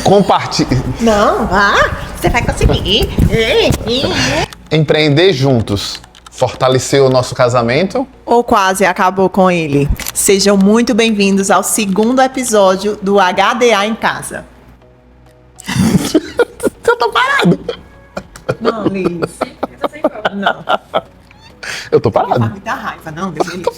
Compartilhe. Não, vá. Você vai conseguir. Empreender juntos fortaleceu o nosso casamento? Ou quase acabou com ele. Sejam muito bem-vindos ao segundo episódio do HDA em Casa. Eu tô parado. Não, Liz. Não. Eu tô parado. Muita raiva, não, Deus me livre.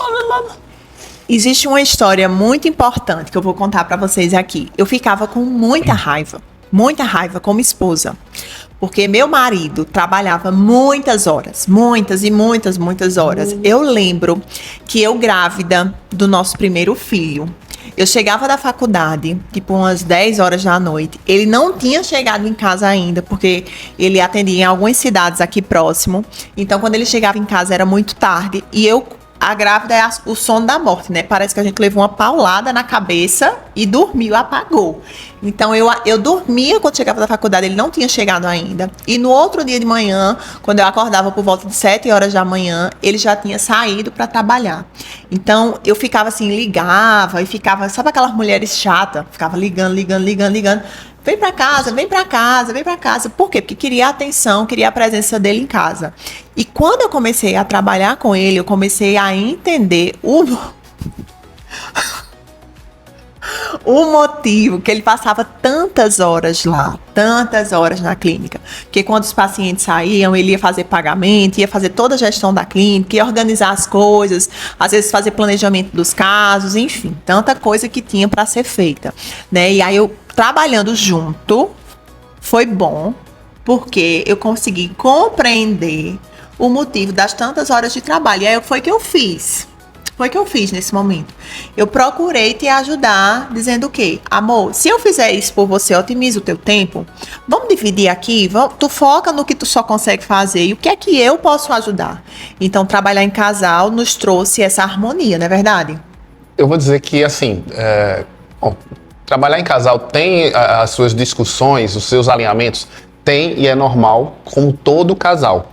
Existe uma história muito importante que eu vou contar pra vocês aqui. Eu ficava com muita raiva como esposa, porque meu marido trabalhava muitas horas, muitas horas. Eu lembro que eu grávida do nosso primeiro filho, eu chegava da faculdade, tipo umas 10 horas da noite. Ele não tinha chegado em casa ainda, porque ele atendia em algumas cidades aqui próximo. Então, quando ele chegava em casa, era muito tarde. E a grávida é o sono da morte, né? Parece que a gente levou uma paulada na cabeça e dormiu, apagou. Então, eu dormia quando chegava da faculdade, ele não tinha chegado ainda. E no outro dia de manhã, quando eu acordava por volta de 7 horas da manhã, ele já tinha saído para trabalhar. Então, eu ficava assim, ligava e ficava, sabe aquelas mulheres chatas? Ficava ligando. Vem pra casa. Por quê? Porque queria a atenção, queria a presença dele em casa. E quando eu comecei a trabalhar com ele, eu comecei a entender o motivo que ele passava tantas horas lá, tantas horas na clínica. Porque quando os pacientes saíam, ele ia fazer pagamento, ia fazer toda a gestão da clínica, ia organizar as coisas, às vezes fazer planejamento dos casos, enfim, tanta coisa que tinha para ser feita, né? E aí eu trabalhando junto foi bom, porque eu consegui compreender o motivo das tantas horas de trabalho. E aí foi que eu fiz nesse momento. Eu procurei te ajudar, dizendo o quê? Amor, se eu fizer isso por você, otimiza o teu tempo, vamos dividir aqui, tu foca no que tu só consegue fazer e o que é que eu posso ajudar. Então, trabalhar em casal nos trouxe essa harmonia, não é verdade? Eu vou dizer que, assim, trabalhar em casal tem as suas discussões, os seus alinhamentos, tem e é normal, como todo casal.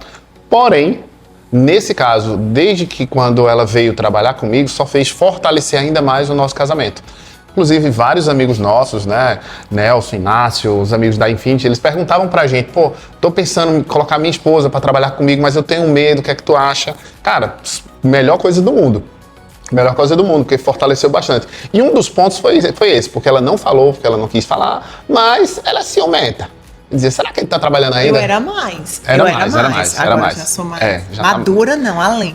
Porém, nesse caso, desde que quando ela veio trabalhar comigo, só fez fortalecer ainda mais o nosso casamento. Inclusive, vários amigos nossos, né, Nelson, Inácio, os amigos da Infinity, eles perguntavam pra gente, tô pensando em colocar minha esposa pra trabalhar comigo, mas eu tenho medo, o que é que tu acha? Cara, melhor coisa do mundo. Melhor coisa do mundo, porque fortaleceu bastante. E um dos pontos foi esse, porque ela não falou, porque ela não quis falar, mas ela é ciumenta. Dizia, será que ele tá trabalhando ainda? Eu era mais. Era mais. Já sou mais. Já madura, não, além.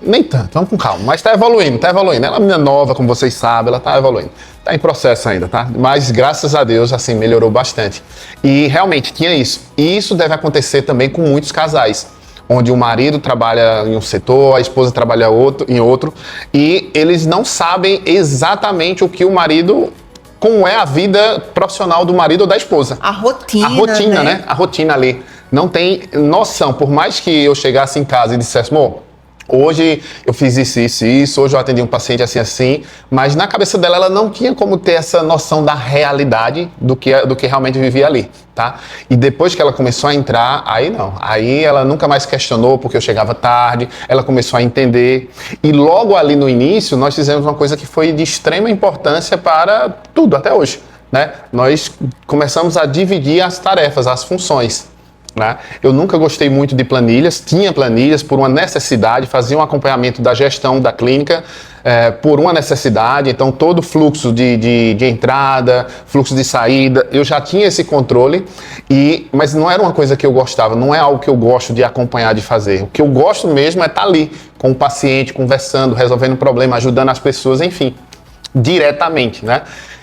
Nem tanto, vamos com calma. Mas tá evoluindo. Ela é uma menina nova, como vocês sabem, ela tá evoluindo. Tá em processo ainda, tá? Mas graças a Deus, assim, melhorou bastante. E realmente tinha isso. E isso deve acontecer também com muitos casais, onde o marido trabalha em um setor, a esposa trabalha em outro, e eles não sabem exatamente o que o marido... Como é a vida profissional do marido ou da esposa. A rotina, né? A rotina ali. Não tem noção. Por mais que eu chegasse em casa e dissesse, amor, hoje eu fiz isso, hoje eu atendi um paciente assim, mas na cabeça dela ela não tinha como ter essa noção da realidade do que realmente vivia ali, tá? E depois que ela começou a entrar, aí não. Aí ela nunca mais questionou porque eu chegava tarde, ela começou a entender. E logo ali no início, nós fizemos uma coisa que foi de extrema importância para tudo, até hoje, né? Nós começamos a dividir as tarefas, as funções. Né? Eu nunca gostei muito de planilhas, tinha planilhas por uma necessidade, fazia um acompanhamento da gestão da clínica por uma necessidade, então todo fluxo de entrada, fluxo de saída, eu já tinha esse controle, mas não era uma coisa que eu gostava, não é algo que eu gosto de acompanhar, de fazer. O que eu gosto mesmo é estar ali com o paciente, conversando, resolvendo problema, ajudando as pessoas, enfim, diretamente, né?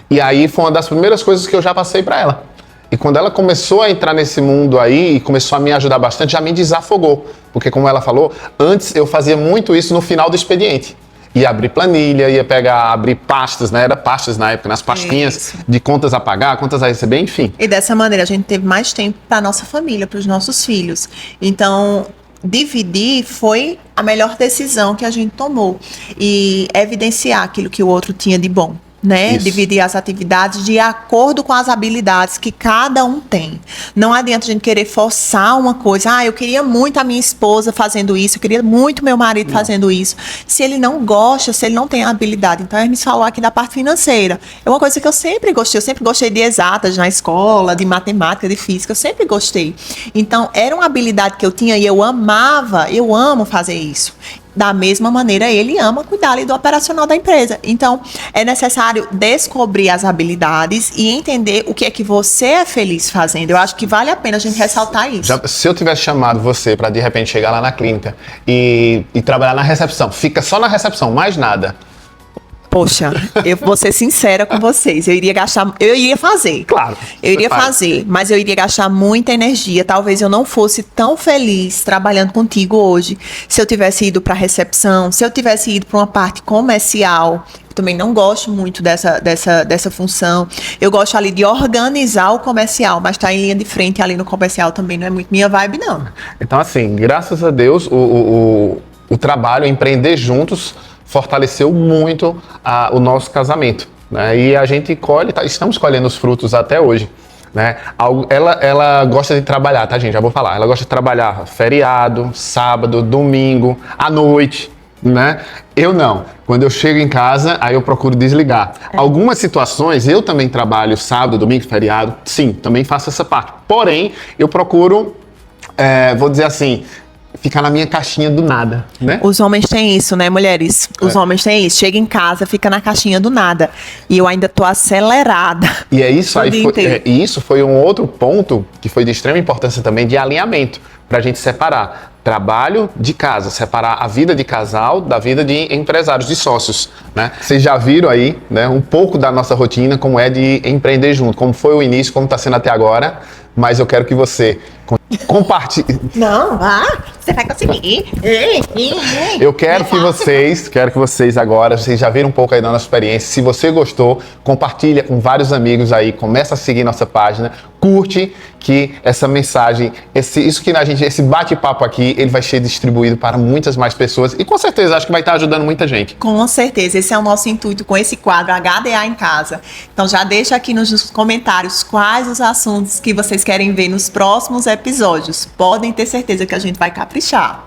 E aí foi uma das primeiras coisas que eu já passei para ela. E quando ela começou a entrar nesse mundo aí e começou a me ajudar bastante, já me desafogou. Porque como ela falou, antes eu fazia muito isso no final do expediente. Ia abrir planilha, abrir pastas, né? Era pastas na época, nas pastinhas de contas a pagar, contas a receber, enfim. E dessa maneira a gente teve mais tempo para nossa família, para os nossos filhos. Então, dividir foi a melhor decisão que a gente tomou. E evidenciar aquilo que o outro tinha de bom. né? Isso. Dividir as atividades de acordo com as habilidades que cada um tem. Não adianta a gente querer forçar uma coisa. Ah, eu queria muito a minha esposa fazendo isso, eu queria muito meu marido fazendo isso. Se ele não gosta, se ele não tem habilidade. Então, a Hermes falou aqui da parte financeira. É uma coisa que eu sempre gostei de exatas na escola, de matemática, de física, eu sempre gostei. Então, era uma habilidade que eu tinha e eu amo fazer isso. Da mesma maneira, ele ama cuidar ali do operacional da empresa. Então, é necessário descobrir as habilidades e entender o que é que você é feliz fazendo. Eu acho que vale a pena a gente ressaltar isso. Se eu tivesse chamado você para de repente chegar lá na clínica e trabalhar na recepção, fica só na recepção, mais nada. Poxa, eu vou ser sincera com vocês. Eu iria fazer. Claro. Eu iria fazer, mas eu iria gastar muita energia. Talvez eu não fosse tão feliz trabalhando contigo hoje se eu tivesse ido para a recepção, se eu tivesse ido para uma parte comercial. Eu também não gosto muito dessa função. Eu gosto ali de organizar o comercial, mas estar em linha de frente ali no comercial também não é muito minha vibe, não. Então, assim, graças a Deus, o trabalho, empreender juntos, fortaleceu muito o nosso casamento, né? E a gente estamos colhendo os frutos até hoje, né? Ela gosta de trabalhar, tá, gente? Já vou falar. Ela gosta de trabalhar feriado, sábado, domingo, à noite, né? Eu não. Quando eu chego em casa, aí eu procuro desligar. Algumas situações, eu também trabalho sábado, domingo, feriado. Sim, também faço essa parte. Porém, eu procuro, vou dizer assim, ficar na minha caixinha do nada, né? Os homens têm isso, né, mulheres? Os homens têm isso. Chega em casa, fica na caixinha do nada. E eu ainda tô acelerada. E é isso aí, e isso foi um outro ponto que foi de extrema importância também, de alinhamento, pra gente separar trabalho de casa, separar a vida de casal da vida de empresários, de sócios, né? Vocês já viram aí, né, um pouco da nossa rotina, como é de empreender junto, como foi o início, como está sendo até agora, mas eu quero que você compartilhe. Não, você vai conseguir. Eu quero que vocês agora, vocês já viram um pouco aí da nossa experiência, se você gostou, compartilha com vários amigos aí, começa a seguir nossa página, curte que essa mensagem, esse bate-papo aqui, ele vai ser distribuído para muitas mais pessoas e com certeza acho que vai estar ajudando muita gente. Com certeza, esse é o nosso intuito com esse quadro HDA em Casa. Então já deixa aqui nos comentários quais os assuntos que vocês querem ver nos próximos episódios. Podem ter certeza que a gente vai caprichar.